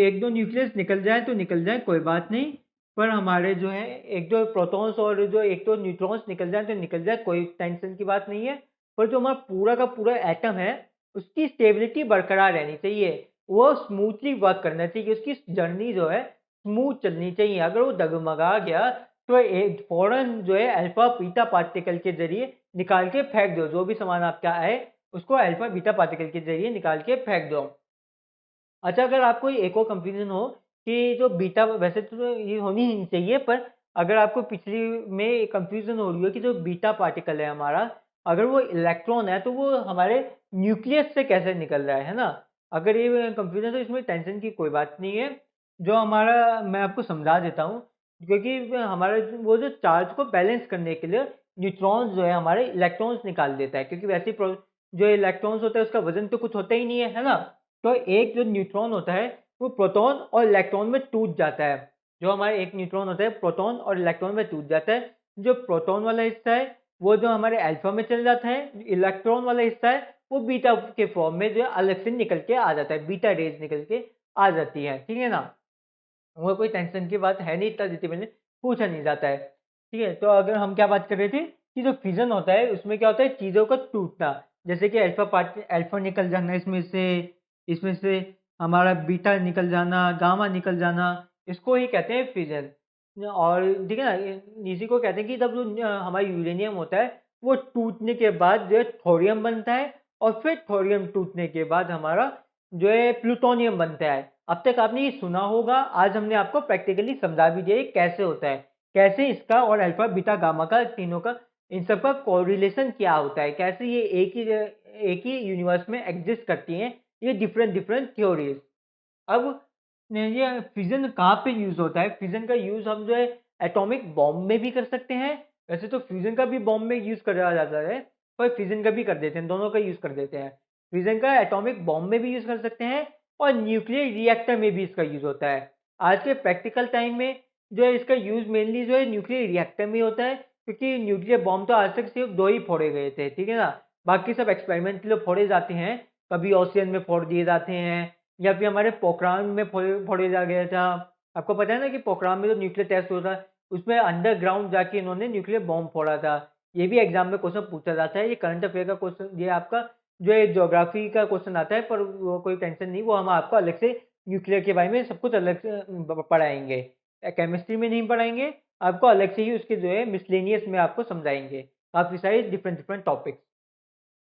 एक दो न्यूक्लियस निकल जाए तो निकल जाए, कोई बात नहीं, पर हमारे जो है एक दो प्रोटॉन्स और जो एक दो न्यूट्रॉन्स निकल जाए तो निकल जाए, कोई टेंशन की बात नहीं है। पर जो हमारा पूरा का पूरा एटम है, उसकी स्टेबिलिटी बरकरार रहनी चाहिए, वो स्मूथली वर्क करना चाहिए, उसकी जर्नी जो है स्मूथ चलनी चाहिए। अगर वो डगमगा गया तो एक फ़ौरन जो है अल्फ़ा बीटा पार्टिकल के ज़रिए निकाल के फेंक दो, जो भी सामान आपका आए उसको अल्फ़ा बीटा पार्टिकल के ज़रिए निकाल के फेंक दो। अच्छा, अगर आपको एक और कंफ्यूजन हो कि जो बीटा, वैसे तो ये होनी ही नहीं चाहिए, पर अगर आपको पिछली में कंफ्यूजन हो रही हो कि जो बीटा पार्टिकल है हमारा, अगर वो इलेक्ट्रॉन है तो वो हमारे न्यूक्लियस से कैसे निकल रहा है ना? अगर ये कंफ्यूजन, तो इसमें टेंशन की कोई बात नहीं है। जो हमारा, मैं आपको समझा देता हूँ, क्योंकि हमारा वो जो चार्ज को बैलेंस करने के लिए न्यूट्रॉन्स जो है हमारे इलेक्ट्रॉन्स निकाल देता है, क्योंकि वैसे ही जो इलेक्ट्रॉन्स होता है उसका वजन तो कुछ होता ही नहीं है ना? तो एक जो न्यूट्रॉन होता है वो प्रोटॉन और इलेक्ट्रॉन में टूट जाता है। जो हमारा एक न्यूट्रॉन होता है प्रोटॉन और इलेक्ट्रॉन में टूट जाता है। जो प्रोटॉन वाला हिस्सा है वो जो हमारे अल्फा में चल जाता है, इलेक्ट्रॉन वाला हिस्सा है वो बीटा के फॉर्म में जो है अलग से निकल के आ जाता है, बीटा रेज निकल के आ जाती है, ठीक है ना? वो कोई टेंशन की बात है नहीं, इतना जितने मैंने पूछा नहीं जाता है। ठीक है, तो अगर हम क्या बात कर रहे थे कि जो फिजन होता है उसमें क्या होता है, चीज़ों का टूटना। जैसे कि अल्फा निकल जाना इसमें से हमारा बीटा निकल जाना, गामा निकल जाना, इसको ही कहते हैं फिजन। और ठीक है ना, इसी को कहते हैं कि जब जो हमारा यूरेनियम होता है वो टूटने के बाद जो है थोरियम बनता है, और फिर थोरियम टूटने के बाद हमारा जो है प्लूटोनियम बनता है। अब तक आपने ये सुना होगा, आज हमने आपको प्रैक्टिकली समझा भी दिया ये कैसे होता है, कैसे इसका और अल्फा बीटा गामा का, तीनों का, इन सब का कोरिलेशन क्या होता है, कैसे ये एक ही यूनिवर्स में एग्जिस्ट करती हैं, ये डिफरेंट डिफरेंट थ्योरीज। अब ये फिजन कहाँ पे यूज होता है? फिजन का यूज हम जो है एटॉमिक बॉम्ब में भी कर सकते हैं। वैसे तो फ्यूजन का भी बॉम्ब में यूज करा जाता है, पर फिजन का भी कर देते हैं, दोनों का यूज कर देते हैं। फ्यूजन का एटॉमिक बॉम्ब में भी यूज कर सकते हैं और न्यूक्लियर रिएक्टर में भी इसका यूज होता है। आज के प्रैक्टिकल टाइम में जो है इसका यूज मेनली जो है न्यूक्लियर रिएक्टर में होता है, क्योंकि न्यूक्लियर बॉम्ब तो आज तक सिर्फ दो ही फोड़े गए थे, ठीक है ना? बाकी सब एक्सपेरिमेंट के लिए फोड़े जाते हैं, कभी ओशियन में फोड़ दिए जाते हैं, या फिर हमारे पोखरान में फोड़े जा गया था। आपको पता है ना कि पोखरान में जो न्यूक्लियर टेस्ट होता है उसमें अंडरग्राउंड जाके इन्होंने न्यूक्लियर बॉम्ब फोड़ा था। ये भी एग्जाम में क्वेश्चन पूछा जाता है, ये करंट अफेयर का क्वेश्चन, ये आपका जो है ज्योग्राफी का क्वेश्चन आता है, पर वो कोई टेंशन नहीं, वो हम आपको अलग से न्यूक्लियर के बारे में सब कुछ अलग से पढ़ाएंगे। केमिस्ट्री में नहीं पढ़ाएंगे, आपको अलग से ही उसके जो है मिसलेनियस में आपको समझाएंगे, काफ़ी सारे डिफरेंट डिफरेंट टॉपिक्स।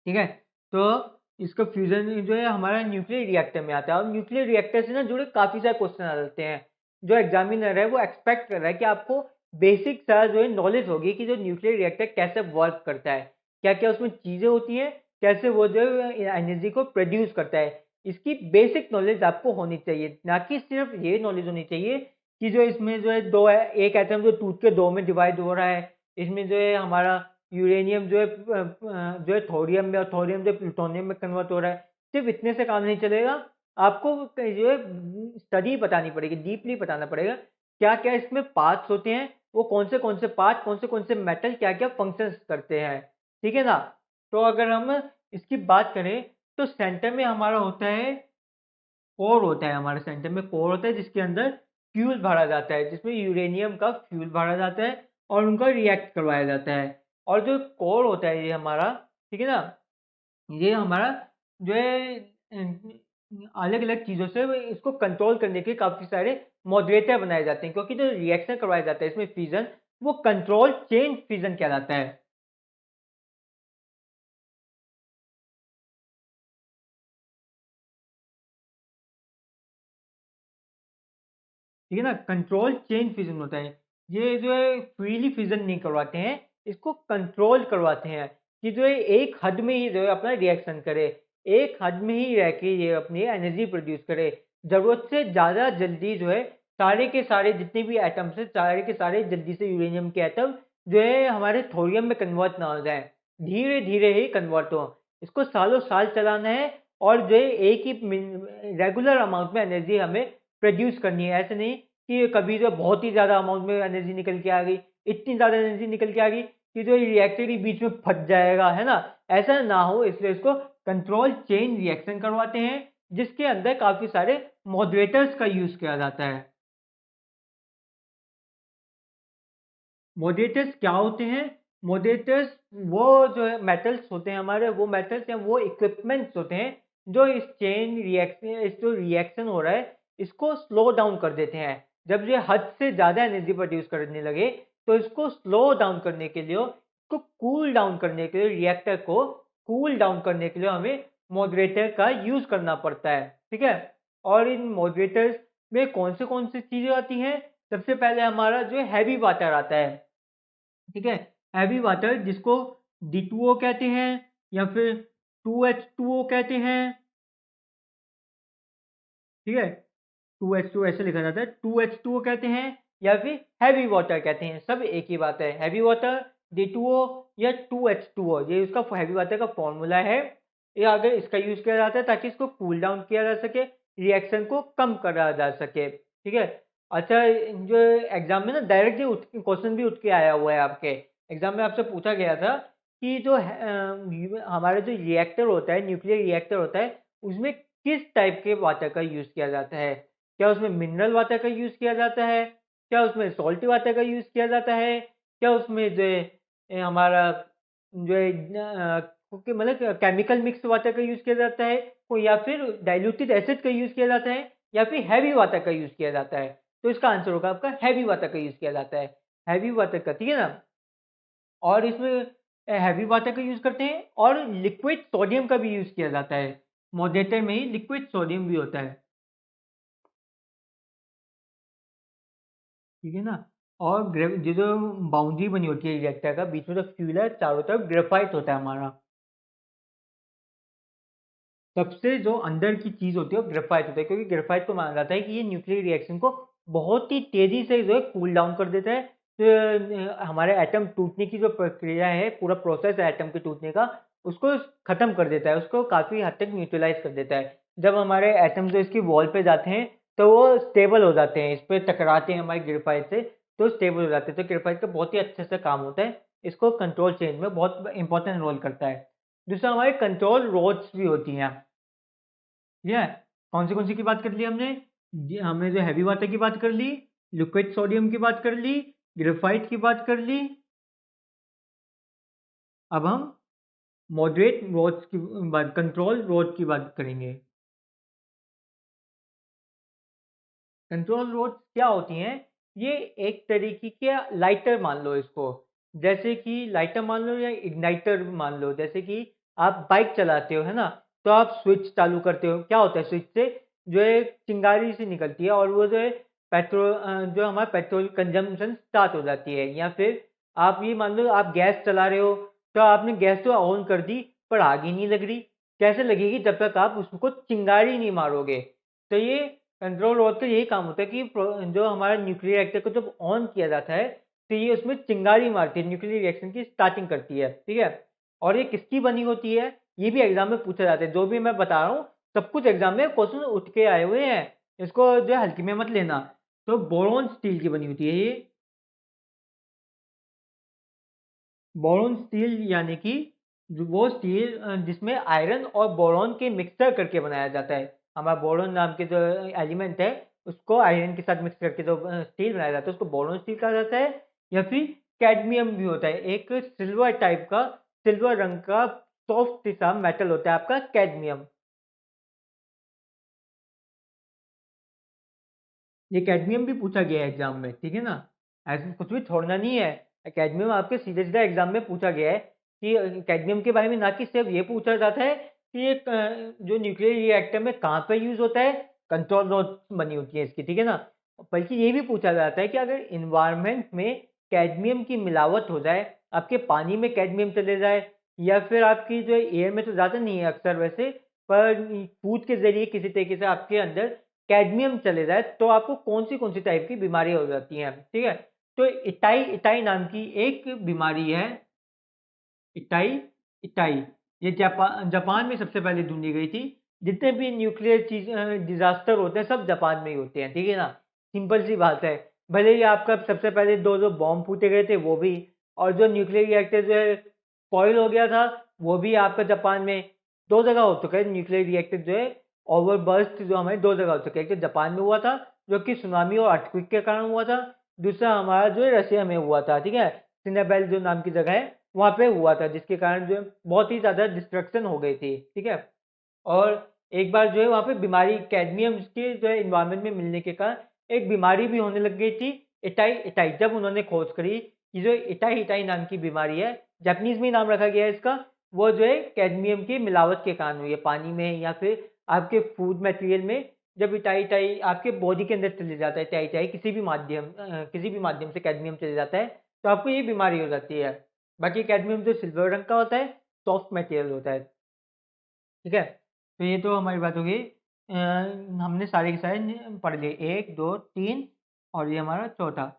ठीक है, तो इसका फ्यूजन जो है हमारा न्यूक्लियर रिएक्टर में आता है, और न्यूक्लियर रिएक्टर से ना जुड़े काफ़ी सारे क्वेश्चन आ जाते हैं। जो एग्जामिनर है वो एक्सपेक्ट कर रहा है कि आपको बेसिक सा जो है नॉलेज होगी कि जो न्यूक्लियर रिएक्टर कैसे वर्क करता है, क्या क्या उसमें चीज़ें होती हैं, कैसे वो जो है एनर्जी को प्रोड्यूस करता है। इसकी बेसिक नॉलेज आपको होनी चाहिए, ना कि सिर्फ ये नॉलेज होनी चाहिए कि जो इसमें जो है दो है, एक एटम जो टूट के दो में डिवाइड हो रहा है, इसमें जो है हमारा यूरेनियम जो है थोरियम में, और थोरियम जो प्लूटोनियम में कन्वर्ट हो रहा है। सिर्फ इतने से काम नहीं चलेगा, आपको जो है स्टडी बतानी पड़ेगी, डीपली बताना पड़ेगा क्या क्या इसमें पार्ट्स होते हैं, वो कौन से पार्ट, कौन से मेटल क्या-क्या फंक्शंस करते हैं, ठीक है ना? तो अगर हम इसकी बात करें तो सेंटर में हमारा होता है कोर होता है, हमारे सेंटर में कोर होता है जिसके अंदर फ्यूल भरा जाता है, जिसमें यूरेनियम का फ्यूल भरा जाता है और उनका रिएक्ट करवाया जाता है। और जो कोर होता है ये हमारा, ठीक है ना? ये हमारा जो है अलग-अलग चीज़ों से इसको कंट्रोल करने के काफ़ी सारे मॉडरेटर बनाए जाते हैं, क्योंकि जो रिएक्शन करवाया जाता है इसमें फिज़न, वो कंट्रोल चेन फिज़न कहलाता है। ठीक है ना? कंट्रोल चेन फिज़न होता है। ये जो है फ्रीली फिज़न नहीं करवाते हैं, इसको कंट्रोल करवाते हैं कि जो है एक हद में ही जो है अपना रिएक्शन करे, एक हद में ही रह के ये अपनी एनर्जी प्रोड्यूस करे। ज़रूरत से ज़्यादा जल्दी जो है सारे के सारे जितने भी एटम्स हैं, सारे के सारे जल्दी से यूरेनियम के एटम जो है हमारे थोरियम में कन्वर्ट ना हो जाएँ। धीरे-धीरे ही कन्वर्ट हों। इसको सालों-साल चलाना है और जो है एक ही रेगुलर अमाउंट में एनर्जी हमें प्रोड्यूस करनी है। ऐसे नहीं कि कभी जो बहुत ही ज़्यादा अमाउंट में एनर्जी निकल के आ गई, इतनी ज़्यादा एनर्जी निकल के आ गई कि जो रिएक्टर ही बीच में फट जाएगा, है ना? ऐसा ना हो इसलिए इसको कंट्रोल चेन रिएक्शन करवाते हैं, जिसके अंदर काफ़ी सारे मॉडरेटर्स का यूज़ किया जाता है। मॉडरेटर्स क्या होते हैं? मॉडरेटर्स वो जो है मेटल्स होते हैं हमारे, वो मेटल्स या वो इक्विपमेंट्स होते हैं जो इस चेन रिएक्शन, इस जो रिएक्शन हो रहा है इसको स्लो डाउन कर देते हैं। जब ये हद से ज़्यादा एनर्जी प्रोड्यूस करने लगे तो इसको स्लो डाउन करने के लिए, इसको कूल डाउन करने के लिए, रिएक्टर को कूल डाउन करने के लिए हमें मॉडरेटर का यूज़ करना पड़ता है। ठीक है? और इन मॉडरेटर्स में कौन सी चीज़ें आती हैं? सबसे पहले हमारा जो है हैवी वाटर आता है। ठीक है? हैवी वाटर जिसको D2O कहते हैं या फिर 2H2O कहते हैं, ठीक है? 2H2 ऐसे लिखा जाता है, 2H2O कहते हैं या फिर हैवी वाटर कहते हैं, सब एक ही बात है। हैवी वाटर, D2O या 2H2O, ये उसका हैवी वाटर का फॉर्मूला है। ये आगे इसका यूज़ किया जाता है ताकि इसको कूल डाउन किया जा सके, रिएक्शन को कम करा जा सके, ठीक है? अच्छा, जो एग्ज़ाम में ना डायरेक्ट ये क्वेश्चन भी उठ के आया हुआ है आपके। एग्ज़ाम में आपसे पूछा गया था कि जो हमारा जो रिएक्टर होता है, न्यूक्लियर रिएक्टर होता है, उसमें किस टाइप के वाटर का यूज़ किया जाता है? क्या उसमें मिनरल वाटर का यूज़ किया जाता है? क्या उसमें सॉल्टी वाटर का यूज़ किया जाता है? क्या उसमें जो है हमारा जो है ओके, मतलब केमिकल मिक्स वाटर का यूज़ किया जाता है? या फिर डाइल्यूटेड एसिड का यूज़ किया जाता है? या फिर हैवी वाटर का यूज़ किया जाता है? तो इसका आंसर होगा आपका हैवी वाटर का यूज़ किया जाता है। हैवी वाटर का, ठीक है ना? और इसमें हैवी वाटर का यूज़ करते हैं और लिक्विड सोडियम का भी यूज़ किया जाता है। मॉडरेटर में ही लिक्विड सोडियम भी होता है। ठीक है ना? और ये जो बाउंड्री बनी होती है रिएक्टर का, बीच में जो फ्यूल है, चारों तरफ ग्रेफाइट होता है हमारा। सबसे जो अंदर की चीज़ होती है वो ग्रेफाइट होता है, क्योंकि ग्रेफाइट को माना जाता है कि ये न्यूक्लियर रिएक्शन को बहुत ही तेज़ी से जो है कूल डाउन कर देता है। हमारे एटम टूटने की जो प्रक्रिया है, पूरा प्रोसेस है एटम के टूटने का, उसको ख़त्म कर देता है, उसको काफ़ी हद तक न्यूट्रलाइज़ कर देता है। जब हमारे एटम जो इसकी वॉल पे जाते हैं, तो वो स्टेबल हो जाते हैं, इस पे टकराते हैं हमारी ग्रेफाइट से, तो स्टेबल हो जाते हैं। तो ग्रेफाइट का बहुत ही अच्छे से काम होता है, इसको कंट्रोल चेंज में बहुत इंपॉर्टेंट रोल करता है। दूसरा, हमारे कंट्रोल रोड्स भी होती हैं। ठीक है? कौन सी की बात कर ली हमने? जी, हमने जो हैवी वाटर की बात कर ली, लिक्विड सोडियम की बात कर ली, ग्रेफाइट की बात कर ली। अब हम मॉडरेट रोड्स की बात, कंट्रोल रोड की बात करेंगे। कंट्रोल रोड्स क्या होती हैं? ये एक तरीके के लाइटर मान लो इसको। जैसे कि लाइटर मान लो या इग्नाइटर मान लो। जैसे कि आप बाइक चलाते हो, है ना? तो आप स्विच चालू करते हो, क्या होता है स्विच से? जो है चिंगारी सी निकलती है और वो जो है जो हमारा पेट्रोल कंजम्पशन स्टार्ट हो जाती है। या फिर आप ये मान लो आप गैस चला रहे हो, तो आपने गैस तो ऑन कर दी पर आग ही नहीं लग रही। कैसे लगेगी? जब तक आप उसको चिंगारी नहीं मारोगे। तो ये कंट्रोल रॉड का यही काम होता है कि जो हमारा न्यूक्लियर रिएक्टर को जब ऑन किया जाता है, तो ये उसमें चिंगारी मारती है, न्यूक्लियर रिएक्शन की स्टार्टिंग करती है, ठीक है? और ये किसकी बनी होती है, ये भी एग्जाम में पूछा जाता है। जो भी मैं बता रहा हूँ सब कुछ एग्जाम में क्वेश्चन उठ के आए हुए हैं, इसको जो है हल्के में मत लेना। तो बोरोन स्टील की बनी होती है ये। बोरोन स्टील यानी कि वो स्टील जिसमें आयरन और बोरॉन के मिक्सचर करके बनाया जाता है। हमारा बोरॉन नाम के जो एलिमेंट है उसको आयरन के साथ मिक्स करके जो स्टील बनाया जाता है उसको बोरॉन स्टील कहा जाता है। या फिर कैडमियम भी होता है, एक सिल्वर टाइप का, सिल्वर रंग का सॉफ्ट सा मेटल होता है आपका कैडमियम। ये कैडमियम भी पूछा गया है एग्जाम में, ठीक है ना, ऐसे कुछ भी छोड़ना नहीं है। कैडमियम आपके सीधे सीधा एग्जाम में पूछा गया है कि कैडमियम के बारे में ना कि सिर्फ ये पूछा जाता है कि ये जो न्यूक्लियर रिएक्टर में कहाँ पे यूज होता है, कंट्रोल नोट बनी होती है इसकी, ठीक है ना, बल्कि ये भी पूछा जाता है कि अगर इन्वायरमेंट में कैडमियम की मिलावट हो जाए, आपके पानी में कैडमियम चले जाए, या फिर आपकी जो एयर में तो ज़्यादा नहीं है अक्सर वैसे, पर फूड के जरिए किसी तरीके से आपके अंदर कैडमियम चले जाए तो आपको कौन सी टाइप की बीमारी हो जाती है, ठीक है। तो इटाई इटाई नाम की एक बीमारी है, इटाई इटाई, ये जापान जापान में सबसे पहले ढूंढी गई थी। जितने भी न्यूक्लियर चीज डिजास्टर होते हैं सब जापान में ही होते हैं, ठीक है ना, सिंपल सी बात है। भले ही आपका सबसे पहले दो जो बॉम्ब फूटे गए थे वो भी, और जो न्यूक्लियर रिएक्टर जो है स्पॉइल हो गया था वो भी आपका जापान में, दो जगह हो चुका है न्यूक्लियर रिएक्टर जो है ओवरबर्स्ट, जो हमारे दो जगह हो चुका है। एक तो जापान में हुआ था जो कि सुनामी और अर्थक्वेक के कारण हुआ था, दूसरा हमारा जो है रशिया में हुआ था, ठीक है, सिनेबेल जो नाम की जगह है वहाँ पे हुआ था, जिसके कारण जो है बहुत ही ज़्यादा डिस्ट्रक्शन हो गई थी, ठीक है। और एक बार जो है वहाँ पे बीमारी कैडमियम के जो है इन्वायरमेंट में मिलने के कारण एक बीमारी भी होने लग गई थी, इटाई इटाई। जब उन्होंने खोज करी कि जो इटाई इटाई नाम की बीमारी है, जापानीज में ही नाम रखा गया है इसका, वो जो है कैडमियम की मिलावट के कारण हुई है पानी में या फिर आपके फूड मटेरियल में। जब इटाई इटाई आपके बॉडी के अंदर चले जाता है, इटाई इटाई किसी भी माध्यम से कैडमियम चले जाता है तो आपको ये बीमारी हो जाती है। बाकी कैडमियम जो सिल्वर रंग का होता है, सॉफ्ट मटेरियल होता है, ठीक है। तो ये तो हमारी बात हो गई, हमने सारे के सारे पढ़ लिए, एक दो तीन, और ये हमारा चौथा।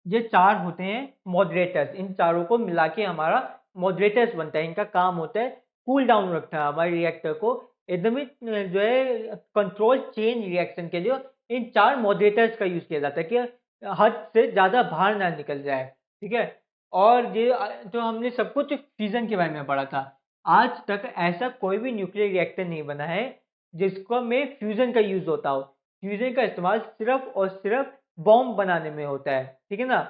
ये चार होते हैं मॉडरेटर्स, इन चारों को मिला के हमारा मॉडरेटर्स बनता है। इनका काम होता है कूल डाउन रखना हमारे रिएक्टर को एकदम ही जो है कंट्रोल चेन रिएक्शन के लिए इन चार मॉडरेटर्स का यूज किया जाता है कि हद से ज़्यादा बाहर ना निकल जाए, ठीक है। और ये जो हमने सब कुछ फ्यूजन के बारे में पढ़ा था, आज तक ऐसा कोई भी न्यूक्लियर रिएक्टर नहीं बना है जिसको में फ्यूजन का यूज होता हो। फ्यूजन का इस्तेमाल सिर्फ और सिर्फ बॉम्ब बनाने में होता है, ठीक है ना,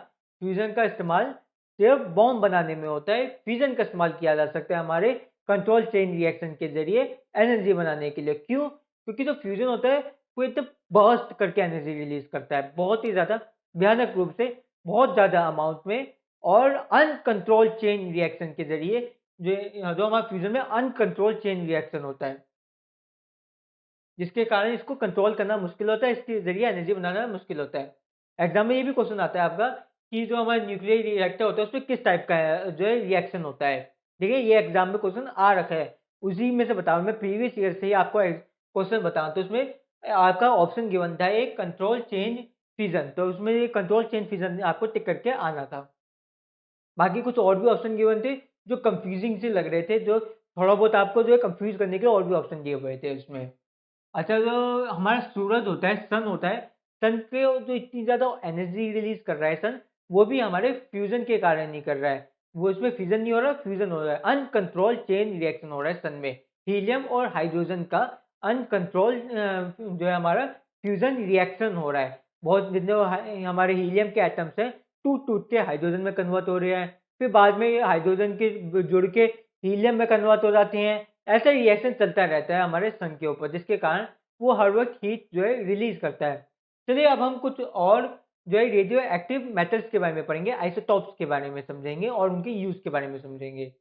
फ्यूजन का इस्तेमाल सिर्फ बॉम्ब बनाने में होता है। फ्यूजन का इस्तेमाल किया जा सकता है हमारे कंट्रोल चेन रिएक्शन के जरिए एनर्जी बनाने के लिए। क्यों? क्योंकि जो फ्यूजन होता है वो एकदम बर्स्ट करके एनर्जी रिलीज करता है बहुत ही ज़्यादा भयानक रूप से, बहुत ज़्यादा अमाउंट में, और अनकंट्रोल चेन रिएक्शन के जरिए, जो जो हमारा फ्यूजन में अनकंट्रोल चेन रिएक्शन होता है, जिसके कारण इसको कंट्रोल करना मुश्किल होता है, इसके ज़रिए एनर्जी बनाना मुश्किल होता है। एग्ज़ाम में ये भी क्वेश्चन आता है आपका कि जो हमारा न्यूक्लियर रिएक्टर होता है उसमें किस टाइप का जो है रिएक्शन होता है। देखिए ये एग्ज़ाम में क्वेश्चन आ रखा है, उसी में से बताऊँ मैं प्रीवियस ईयर से ही आपको क्वेश्चन बताऊँ तो उसमें आपका ऑप्शन गिवन था एक कंट्रोल चेन फ्यूज़न, तो उसमें ये कंट्रोल चेन फ्यूज़न आपको टिक करके आना था। बाकी कुछ और भी ऑप्शन गिवन थे जो कंफ्यूजिंग से लग रहे थे, जो थोड़ा बहुत आपको जो है कंफ्यूज करने के लिए और भी ऑप्शन दिए हुए थे उसमें। अच्छा, जो हमारा सूरज होता है, सन होता है, सन पे जो इतनी ज़्यादा एनर्जी रिलीज़ कर रहा है सन, वो भी हमारे फ्यूज़न के कारण ही कर रहा है। वो इसमें फिज़न नहीं हो रहा, फ्यूज़न हो रहा है। अनकंट्रोल्ड चेन रिएक्शन हो रहा है सन में। हीलियम और हाइड्रोजन का अनकंट्रोल्ड जो है हमारा फ्यूज़न रिएक्शन हो रहा है। बहुत जितने हमारे हीलियम के एटम्स हैं, टूट-टूट के हाइड्रोजन में कन्वर्ट हो रहे हैं। फिर बाद में ये हाइड्रोजन के जुड़ के हीलियम में कन्वर्ट हो जाती हैं। ऐसा रिएक्शन चलता रहता है हमारे सन के ऊपर, जिसके कारण वो हर वक्त हीट जो है रिलीज करता है। चलिए अब हम कुछ और जो है रेडियो एक्टिव मेटल्स के बारे में पढ़ेंगे, आइसोटॉप्स के बारे में समझेंगे और उनके यूज के बारे में समझेंगे।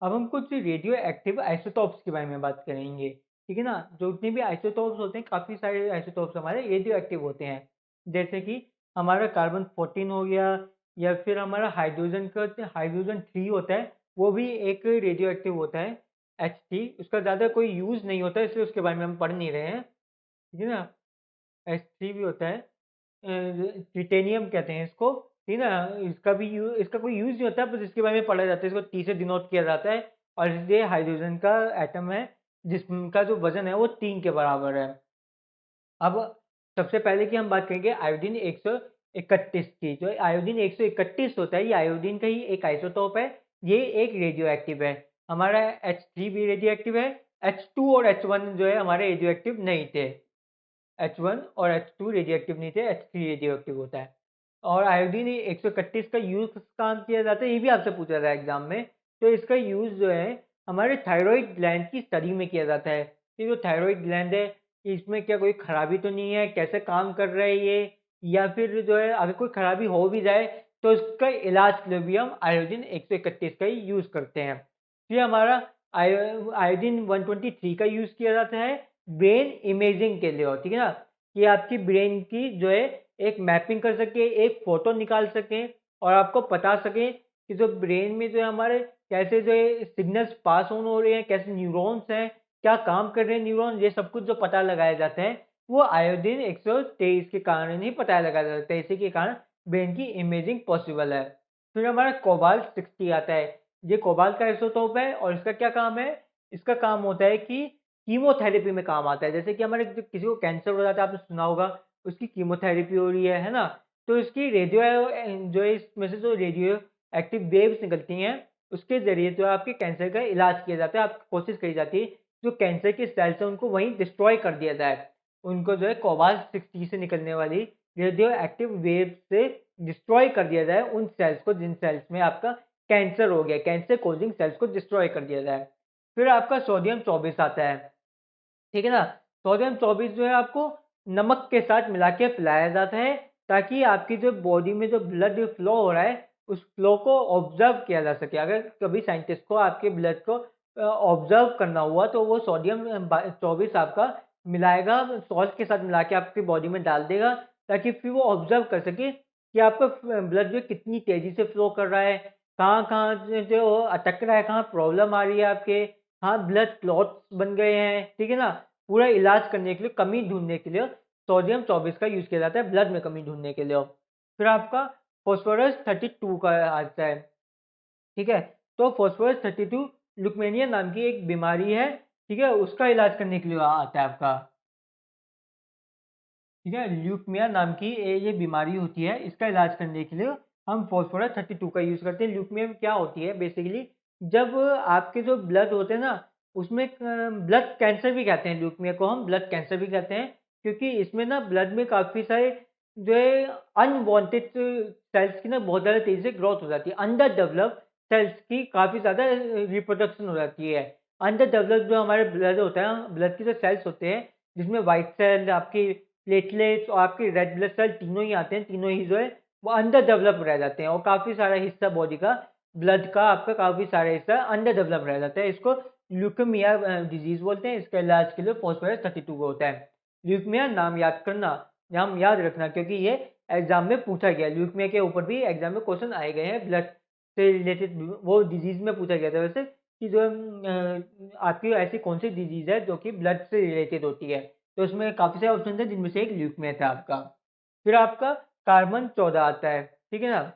अब हम कुछ रेडियो एक्टिव आइसोटॉप्स के बारे में बात करेंगे, ठीक है ना। जो जितने भी आइसोटॉप्स होते हैं, काफ़ी सारे आइसोटॉप्स हमारे रेडियो एक्टिव होते हैं, जैसे कि हमारा कार्बन 14 हो गया, या फिर हमारा हाइड्रोजन 3 होता है, वो भी एक रेडियो एक्टिव होता है, H3। उसका ज़्यादा कोई यूज़ नहीं होता है, इसलिए उसके बारे में हम पढ़ नहीं रहे हैं, ठीक है ना। H3 भी होता है, ट्रिटेनियम कहते हैं इसको, ठीक है ना। इसका कोई यूज़ नहीं होता है, बस इसके बारे में पढ़ा जाता है, इसको टी से डिनोट किया जाता है। और ये हाइड्रोजन का एटम है जिसका जो वजन है वो 3 के बराबर है। अब सबसे पहले की हम बात करेंगे आयोडीन 131 की। जो आयोडीन 131 होता है, ये आयोडीन का ही एक आइसोटोप है, ये एक रेडियो एक्टिव है। हमारा H3 भी रेडियो एक्टिव है। H2 और H1 जो है हमारे रेडियो एक्टिव नहीं थे। H1 और H2 रेडियो एक्टिव नहीं थे, H3 रेडियो एक्टिव होता है। और आयोडीन 131 का यूज़ किस काम किया जाता है, ये भी आपसे पूछा था एग्जाम में। तो इसका यूज़ जो है हमारे थायराइड ग्लैंड की स्टडी में किया जाता है कि जो थायराइड ग्लैंड है इसमें क्या कोई खराबी तो नहीं है, कैसे काम कर रहा है ये, या फिर जो है अगर कोई खराबी हो भी जाए तो इसका इलाज के लिए भी हम आयोडीन 131 का ही यूज़ करते हैं। फिर हमारा आयोडीन 123 का यूज़ किया जाता है ब्रेन इमेजिंग के लिए, ठीक है ना, कि आपकी ब्रेन की जो है एक मैपिंग कर सके, एक फोटो निकाल सकें और आपको बता सकें कि जो ब्रेन में जो है हमारे कैसे जो है सिग्नल्स पास ऑन हो रहे हैं, कैसे न्यूरॉन्स हैं, क्या काम कर रहे हैं न्यूरॉन, ये सब कुछ जो पता लगाया जाता है वो आयोडीन 123 के कारण ही पता लगाया जाता है। इसी के कारण ब्रेन की इमेजिंग पॉसिबल है। फिर हमारा कोबाल्ट 60 आता है। ये कोबाल्ट का आइसोटोप है और इसका क्या काम है, इसका काम होता है कि कीमोथेरेपी में काम आता है। जैसे कि हमारे किसी को कैंसर हो जाता है, आपने सुना होगा, उसकी कीमोथेरेपी हो रही है ना, तो इसकी रेडियो जो है इसमें से जो रेडियो एक्टिव वेव्स निकलती हैं उसके जरिए जो आपके कैंसर का इलाज किया जाता है। आप कोशिश करी जाती है जो कैंसर के सेल्स हैं उनको वहीं डिस्ट्रॉय कर दिया जाए, उनको जो है कोबाल्ट 60 से निकलने वाली रेडियो एक्टिव वेव से डिस्ट्रॉय कर दिया जाए उन सेल्स को जिन सेल्स में आपका कैंसर हो गया, कैंसर कोजिंग सेल्स को डिस्ट्रॉय कर दिया जाए। फिर आपका सोडियम 24 आता है, ठीक है ना। सोडियम 24 जो है आपको नमक के साथ मिला के पिलाया जाता है ताकि आपकी जो बॉडी में जो ब्लड फ्लो हो रहा है उस फ्लो को ऑब्जर्व किया जा सके। अगर कभी साइंटिस्ट को आपके ब्लड को ऑब्जर्व करना हुआ तो वो सोडियम 24 आपका मिलाएगा, सॉल्ट के साथ मिला के आपकी बॉडी में डाल देगा ताकि फिर वो ऑब्जर्व कर सके कि आपका ब्लड जो कितनी तेजी से फ्लो कर रहा है, कहाँ कहाँ जो अटक रहा है, कहाँ प्रॉब्लम आ रही है आपके, हाँ ब्लड क्लॉट्स बन गए हैं, ठीक है ना। पूरा इलाज करने के लिए, कमी ढूंढने के लिए सोडियम 24 का यूज किया जाता है ब्लड में कमी ढूंढने के लिए। फिर आपका फॉस्फोरस 32 का आता है, ठीक है। तो फॉस्फोरस 32 ल्यूकेमिया नाम की एक बीमारी है, ठीक है, उसका इलाज करने के लिए आता है आपका, ठीक है। ल्यूकेमिया नाम की ये बीमारी होती है, इसका इलाज करने के लिए हम फॉस्फोरस 32 का यूज़ करते हैं। ल्यूकेमिया में क्या होती है बेसिकली, जब आपके जो ब्लड होते हैं ना उसमें ब्लड कैंसर भी कहते हैं, ल्यूकेमिया को हम ब्लड कैंसर भी कहते हैं क्योंकि इसमें ना ब्लड में काफ़ी सारे जो है अनवांटेड सेल्स की ना बहुत ज़्यादा तेज़ी से ग्रोथ हो जाती है। अंडर डेवलप सेल्स की काफ़ी ज़्यादा रिप्रोडक्शन हो जाती है। अंडर डेवलप जो हमारे ब्लड होता है, ब्लड के जो सेल्स होते हैं जिसमें व्हाइट सेल, आपकी प्लेटलेट्स और आपके रेड ब्लड सेल तीनों ही आते हैं, तीनों ही जो है वो अंडर डेवलप रह जाते हैं और काफ़ी सारा हिस्सा बॉडी का, ब्लड का आपका काफ़ी सारा हिस्सा अंडर डेवलप रह जाता है। इसको ल्यूकेमिया डिजीज बोलते हैं। इसका इलाज के लिए फॉस्फोरस 32 होता है। ल्यूकेमिया नाम याद करना, नाम याद रखना क्योंकि ये एग्जाम में पूछा गया। ल्यूकेमिया के ऊपर भी एग्जाम में क्वेश्चन आए गए हैं, ब्लड से रिलेटेड वो डिजीज में पूछा गया था वैसे कि जो आपकी ऐसी कौन सी डिजीज है जो कि ब्लड से रिलेटेड होती है, तो उसमें काफ़ी सारे ऑप्शन थे जिनमें से एक ल्यूकेमिया था आपका। फिर आपका कार्बन 14 आता है, ठीक है ना।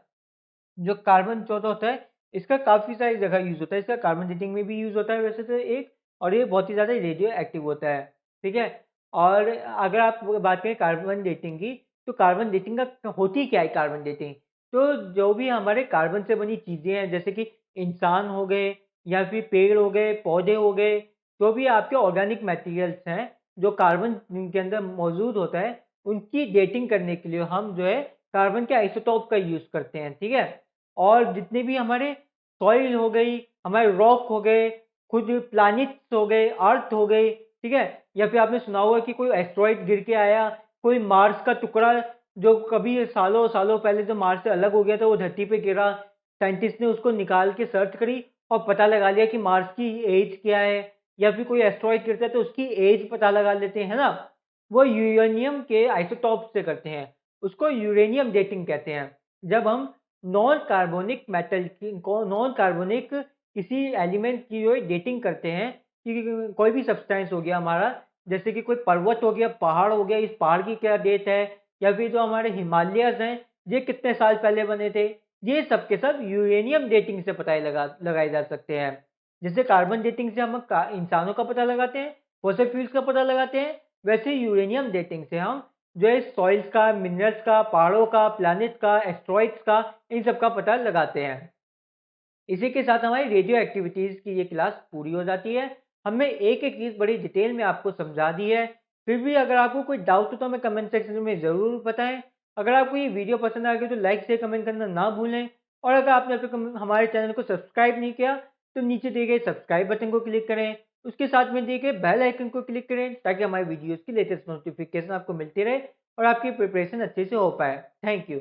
जो कार्बन 14 होता है इसका काफ़ी सारी जगह यूज़ होता है, इसका कार्बन डेटिंग में भी यूज़ होता है वैसे तो एक, और ये बहुत ही ज़्यादा रेडियो एक्टिव होता है, ठीक है। और अगर आप बात करें कार्बन डेटिंग की, तो कार्बन डेटिंग का होती क्या है कार्बन डेटिंग, तो जो भी हमारे कार्बन से बनी चीज़ें हैं जैसे कि इंसान हो गए या फिर पेड़ हो गए, पौधे हो गए, जो भी आपके ऑर्गेनिक मटेरियल्स हैं जो कार्बन के अंदर मौजूद होता है उनकी डेटिंग करने के लिए हम जो है कार्बन के आइसोटोप का यूज़ करते हैं, ठीक है। और जितने भी हमारे सॉइल हो गई, हमारे रॉक हो गए, खुद प्लैनेट्स हो गए, अर्थ हो गई, ठीक है। या फिर आपने सुना होगा कि कोई एस्ट्रॉइड गिर के आया, कोई मार्स का टुकड़ा जो कभी सालों सालों पहले जो मार्स से अलग हो गया था वो धरती पे गिरा, साइंटिस्ट ने उसको निकाल के सर्च करी और पता लगा लिया कि मार्स की एज क्या है। या फिर कोई एस्ट्रॉइड गिरता है तो उसकी एज पता लगा लेते हैं ना, वो यूरेनियम के आइसोटॉप से करते हैं, उसको यूरेनियम डेटिंग कहते हैं। जब हम नॉन कार्बोनिक मेटल की को नॉन कार्बोनिक किसी एलिमेंट की जो डेटिंग करते हैं कि कोई भी सब्सटेंस हो गया हमारा, जैसे कि कोई पर्वत हो गया, पहाड़ हो गया, इस पहाड़ की क्या डेट है, या फिर जो हमारे हिमालयस हैं ये कितने साल पहले बने थे, ये सब के सब यूरेनियम डेटिंग से पता लगाए जा सकते हैं। जैसे कार्बन डेटिंग से हम इंसानों का पता लगाते हैं, फॉसिल फ्यूल्स का पता लगाते हैं, वैसे यूरेनियम डेटिंग से हम जो है सॉइल्स का, मिनरल्स का, पहाड़ों का, प्लैनेट का, एस्ट्रॉइड्स का, इन सब का पता लगाते हैं। इसी के साथ हमारी रेडियो एक्टिविटीज़ की ये क्लास पूरी हो जाती है। हमने एक-एक चीज़ बड़ी डिटेल में आपको समझा दी है। फिर भी अगर आपको कोई डाउट हो तो हमें कमेंट सेक्शन में ज़रूर बताएँ। अगर आपको ये वीडियो पसंद आ गई तो लाइक, शेयर, कमेंट करना ना भूलें। और अगर आपने अभी तक हमारे चैनल को सब्सक्राइब नहीं किया तो नीचे दिए गए सब्सक्राइब बटन को क्लिक करें। उसके साथ में दिए गए बेल आइकन को क्लिक करें ताकि हमारी वीडियोज़ की लेटेस्ट नोटिफ़िकेशन आपको मिलती रहे और आपकी प्रिपरेशन अच्छे से हो पाए। Thank you.